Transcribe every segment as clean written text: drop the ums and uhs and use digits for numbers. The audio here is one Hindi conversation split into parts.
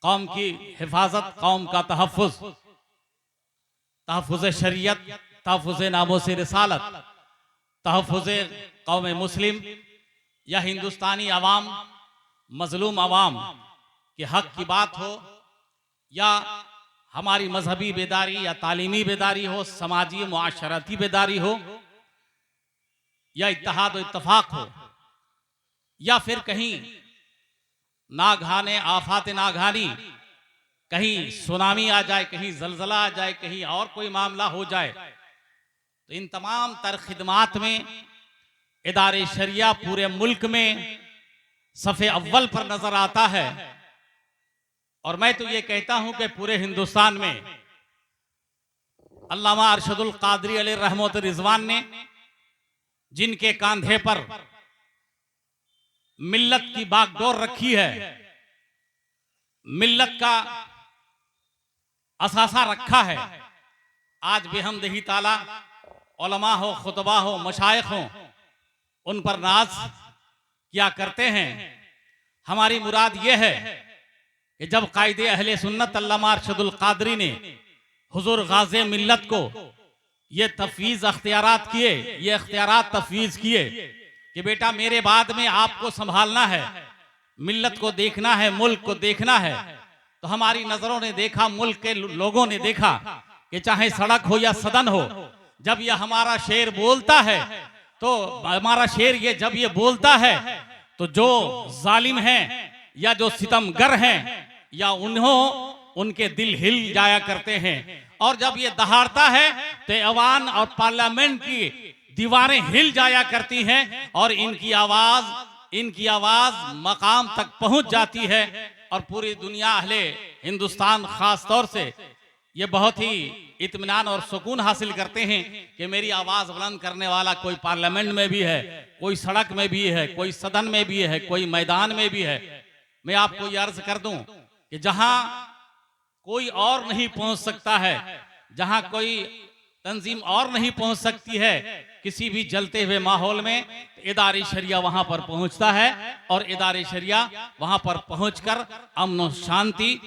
कौम की हिफाजत, कौम का तहफ़्फ़ुज़, तहफ़्फ़ुज़ शरीयत, तहफ़्फ़ुज़ नामूस रिसालत, तहफ़्फ़ुज़ कौम मुस्लिम या हिंदुस्तानी अवाम, मज़लूम अवाम के हक़ की बात हो, या हमारी मजहबी बेदारी या तालीमी बेदारी हो, समाजी मुआशरती बेदारी हो, या इत्तेहाद और इत्तफाक हो, या फिर कहीं नागहाने आफात नागहानी, कहीं सुनामी आ जाए, कहीं जलजला आ जाए, कहीं और कोई मामला हो जाए, तो इन तमाम तर खिदमात में इदारे शरिया पूरे मुल्क में सफ़े अव्वल पर नजर आता है। और मैं तो ये कहता हूं कि पूरे हिंदुस्तान में अल्लामा अरशदुल कादरी अलैहि रहमत रिजवान ने जिनके कांधे पर मिल्लत की बागडोर रखी है, मिल्लत का असासा रखा है, आज बेहमदही ताला उलमा हो, खुतबा हो, मशाइख हो, उन पर नाज किया करते हैं। हमारी मुराद यह है कि जब कायदे अहले सुन्नत अल्लामा अरशदुल कादरी ने हुजूर गाज़े मिल्लत को ये तफवीज़ अख्तियारात किए, ये अख्तियारात तफवीज़ किए कि बेटा मेरे बाद में आपको संभालना है, मिल्लत को देखना है, मुल्क को देखना है, तो हमारी नजरों ने देखा, मुल्क के लोगों ने देखा कि चाहे सड़क हो या सदन हो, जब यह हमारा शेर बोलता है, तो हमारा शेर ये जब ये बोलता है तो जो जालिम हैं या जो सितमगर हैं या उनके दिल हिल जाया करते हैं। और जब ये दहाड़ता है तो ऐवान और पार्लियामेंट की दीवारें हिल जाया करती हैं और इनकी आवाज मकाम तक पहुंच जाती है। और पूरी दुनिया, अहले हिंदुस्तान खास तौर से ये बहुत ही इत्मीनान और सुकून हासिल करते हैं कि मेरी आवाज बुलंद करने वाला कोई पार्लियामेंट में भी है, कोई सड़क में भी है, कोई सदन में भी है, कोई मैदान में भी है। मैं आपको ये अर्ज कर दूं कि जहां कोई और नहीं पहुंच सकता है, जहां कोई तंजीम और नहीं पहुंच सकती है किसी भी जलते हुए माहौल में, इदारे शरिया वहां पर पहुंचता है और इदारे शरिया वहां पर पहुंचकर अमन और शांति,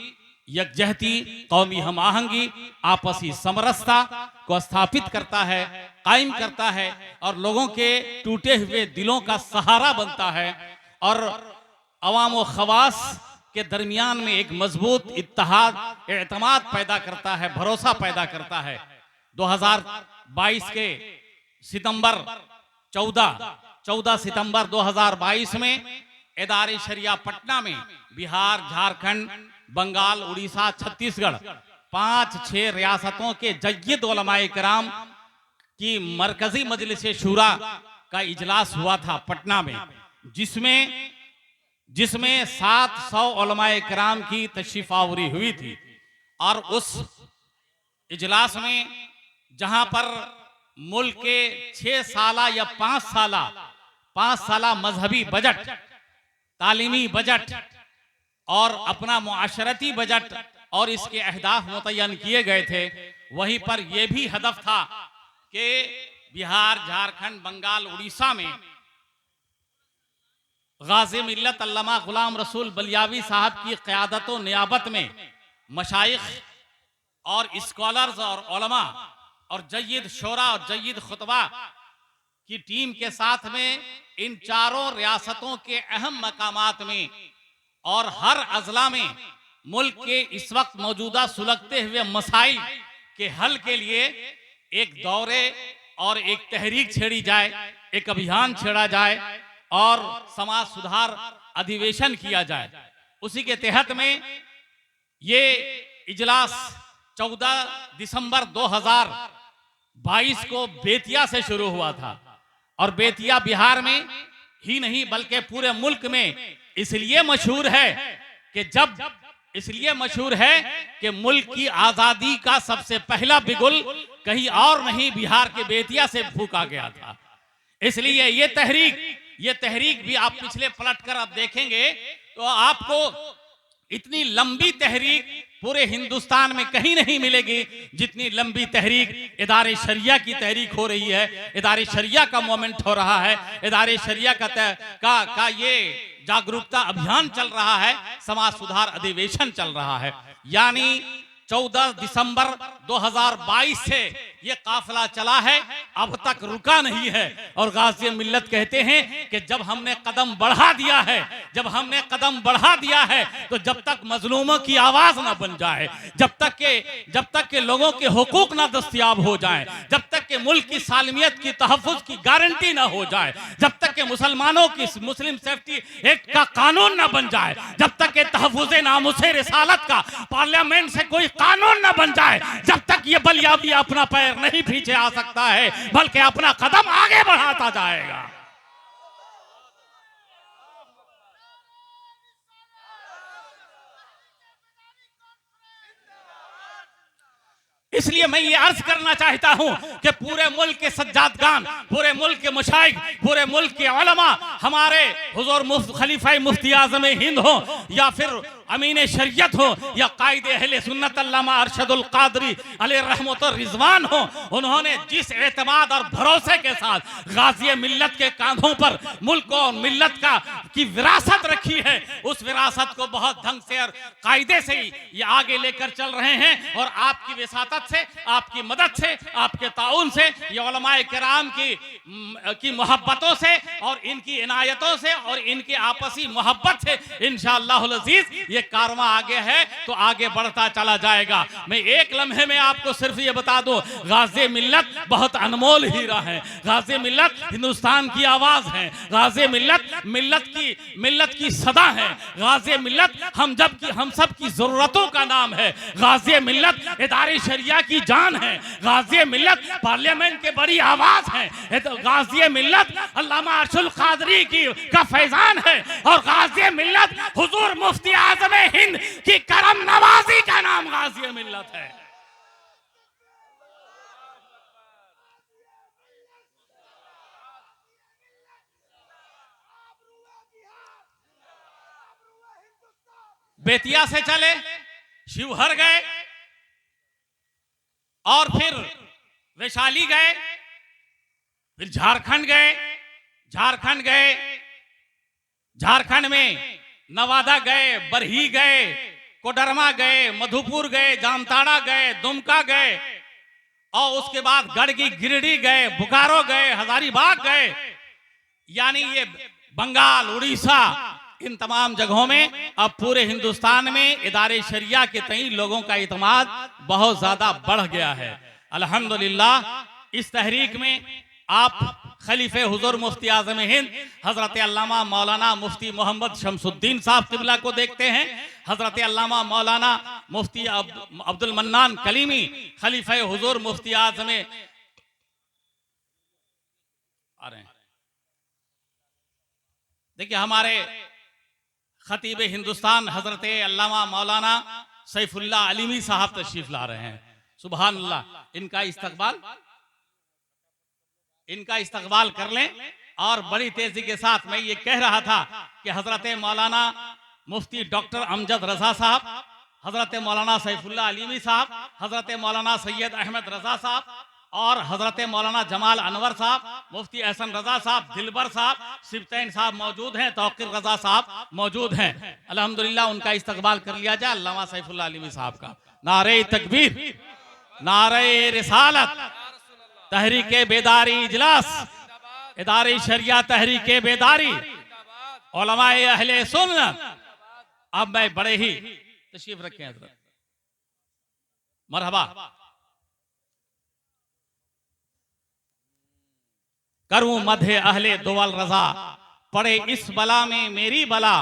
यकजहती, कौमी हम आहंगी, आपसी समरसता को स्थापित करता है, कायम करता है और लोगों के टूटे हुए दिलों का सहारा बनता है और अवाम व खवास के दरमियान में एक मजबूत इत्तेहाद, एतमाद पैदा करता है, भरोसा पैदा करता है। 2022 के सितंबर 14 सितंबर 2022 में इदारे शरिया पटना में बिहार, झारखंड, बंगाल, उड़ीसा, छत्तीसगढ़ 5-6 रियासतों के जय्यद उलमाए किराम की मरकजी मजलिस शूरा का इजलास हुआ था पटना में, जिसमें 700 उलमाए किराम की तशरीफ आवरी हुई थी। और उस इजलास में जहां पर मुल्क के 6 साला या 5 साला मजहबी बजट, तालीमी बजट और अपना मुआशरती बजट और इसके अहदाफ मुतय्यन किए गए थे। वहीं पर यह भी हदफ था कि बिहार, झारखंड, बंगाल, उड़ीसा में गाज़ी मिल्लत अल्लामा गुलाम रसूल बलियावी साहब की क़यादत व नियाबत में मशाइख और स्कॉलर्स और उलमा और जय्यद शोरा और जय्यद खुतबा की टीम के साथ में इन चारों रियासतों के अहम मकामात में और हर अजला में मुल्क के इस वक्त मौजूदा सुलगते हुए मसाइल के हल के लिए एक दौरे और एक तहरीक छेड़ी जाए, एक अभियान छेड़ा जाए और समाज सुधार अधिवेशन किया जाए। उसी के तहत में ये इजलास 14 दिसंबर 2022 को बेतिया से शुरू हुआ था और बेतिया बिहार में ही नहीं बल्कि पूरे मुल्क में इसलिए मशहूर है कि मुल्क की आजादी का सबसे पहला बिगुल कहीं और नहीं, बिहार के बेतिया से फूंका गया था। इसलिए ये तहरीक भी आप पिछले पलट कर अब देखेंगे तो आपको इतनी लंबी तहरीक पूरे हिंदुस्तान में कहीं नहीं मिलेगी जितनी लंबी तहरीक इदारे शरिया की तहरीक हो रही है। इदारे शरिया का मोमेंट हो रहा है, इदारे शरिया का ये जागरूकता अभियान चल रहा है, समाज सुधार अधिवेशन चल रहा है। यानी 14 दिसंबर 2022 से ये काफिला चला है, अब तक रुका नहीं है। और गाज़ी मिल्लत कहते हैं कि जब हमने कदम बढ़ा दिया है, जब हमने कदम बढ़ा दिया है, तो जब तक मजलूमों की आवाज ना बन जाए, जब तक के लोगों के हुकूक ना दस्तयाब हो जाए, जब तक के मुल्क की सालमियत की तहफ़्फ़ुज़ की गारंटी ना हो जाए, जब तक के मुसलमानों की मुस्लिम सेफ्टी एक्ट का कानून ना बन जाए, जब तक के तहफ़्फ़ुज़े नामुसे रिसालत का पार्लियामेंट से कोई कानून ना बन जाए, जब तक ये बलियाबी अपना पैर नहीं पीछे आ सकता है, बल्कि अपना कदम आगे बढ़ाता जाएगा। इसलिए मैं ये अर्ज करना चाहता हूं कि पूरे मुल्क के सज्जादगान, पूरे मुल्क के मुशाइख, पूरे मुल्क के उलमा, हमारे हुजूर खलीफा मुफ्ती आज़म हिंद हो या फिर अमीन शरीयत हो या कायदे अहले सुन्नत अल्लामा अरशदुल कादरी अलैहि रहमत और रिजवान हो, उन्होंने जिस एतमाद और भरोसे के साथ गाज़ी मिल्लत के कांधों पर मुल्क और मिल्लत की विरासत रखी है, उस विरासत को बहुत ढंग से और कायदे से ही ये आगे लेकर चल रहे हैं। और आपकी विसातत से, आपकी मदद से, आपके ताउन से, ये उलमाए किराम की मोहब्बतों से और इनकी इनायतों से और इनकी आपसी मोहब्बत से इंशाअल्लाह अज़ीज़ ये कारवां आगे है तो आगे बढ़ता चला जाएगा। मैं एक लम्हे में आपको सिर्फ ये बता दूं, गाज़ी मिल्लत बहुत अनमोल हीरा है। गाज़ी मिल्लत हिंदुस्तान की आवाज है। गाज़ी मिल्लत की सदा है। गाज़ी मिल्लत हम सब की जरूरतों का नाम है। गाज़ी मिल्लत इदारे शरिया की जान है। गाज़ी मिल्लत पार्लियामेंट के बड़ी आवाज है। गाज़ी मिल्लत अल्लामा अरशदुल कादरी का फैजान है और गाज़ी मिल्लत हुजूर मुफ्ती आज़म हिंद की करम नवाजी का नाम गाज़ी मिल्लत है। बेतिया से चले, शिवहर गए और फिर वैशाली गए, फिर झारखंड गए, झारखंड में नवादा गए, बरही गए, कोडरमा गए, मधुपुर गए, जामताड़ा गए, दुमका गए और उसके बाद गढ़गी गिरिडीह गए, बोकारो गए, हजारीबाग गए। यानी ये बंगाल, उड़ीसा, इन तमाम जगहों में अब पूरे हिंदुस्तान में इदारे शरिया के तई लोगों का इत्मीनान बहुत ज्यादा बढ़ गया है। अल्हम्दुलिल्लाह इस तहरीक में आप खलीफे हुजूर मुफ्ती आज़म हिंद हजरत अल्लामा मौलाना मुफ्ती मोहम्मद शमसुद्दीन साहब किबला को देखते हैं। हजरत अल्लामा मौलाना मुफ्ती अब्दुल मन्नान कलीमी खलीफे हुजूर मुफ्ती आज़म आ रहे हैं। देखिए हमारे खतीब हिंदुस्तान हजरत अल्लामा मौलाना सैफुल्लाह अलीमी साहब तशरीफ ला रहे हैं। सुभान अल्लाह, इनका इस्तकबाल कर लें। और बड़ी तेजी के साथ मैं ये कह रहा था कि हजरत मौलाना मुफ्ती डॉक्टर अमजद रजा साहब, हजरत मौलाना सैफुल्लाह अलीमी साहब, हजरत मौलाना सैयद अहमद रजा साहब और हजरत मौलाना जमाल अनवर साहब, मुफ्ती एहसन रजा साहब, दिलबर साहब, सिबतैन साहब मौजूद हैं, तौकीर रजा साहब मौजूद हैं। अल्हम्दुलिल्लाह उनका इस्तकबाल कर लिया जाए अल्लामा सैफुल्लाह अलीमी साहब का। नारे तकबीर, नारे रिसालत, तहरीके बेदारी इजलास, इदारे शरिया तहरीके बेदारी, उलमाए अहले सुन्नत। अब मैं बड़े ही तशरीफ रखें हजरत, मरहबा करूं मधे अहले दोवल रजा, पड़े इस बला में मेरी बला,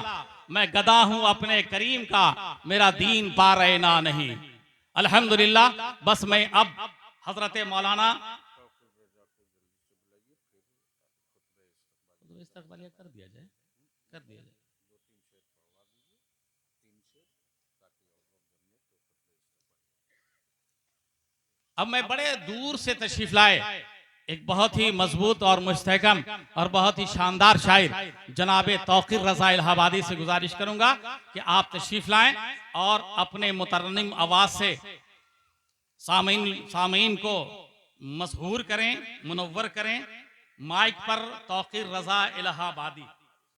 मैं गदा हूं अपने करीम का, मेरा दीन पा रहे ना नहीं। अल्हम्दुलिल्लाह बस मैं अब हजरत मौलाना कर दिया जाए। अब मैं बड़े दूर से तशरीफ लाए एक बहुत ही मजबूत और मुस्तहकम और बहुत ही शानदार शायर जनाबे तौकीर रजा इलाहाबादी से गुजारिश करूंगा कि आप तशरीफ लाएं और अपने मुतरन्निम आवाज से सामीन को मशहूर करें, मुनव्वर करें। माइक पर तौकीर रजा इलाहाबादी।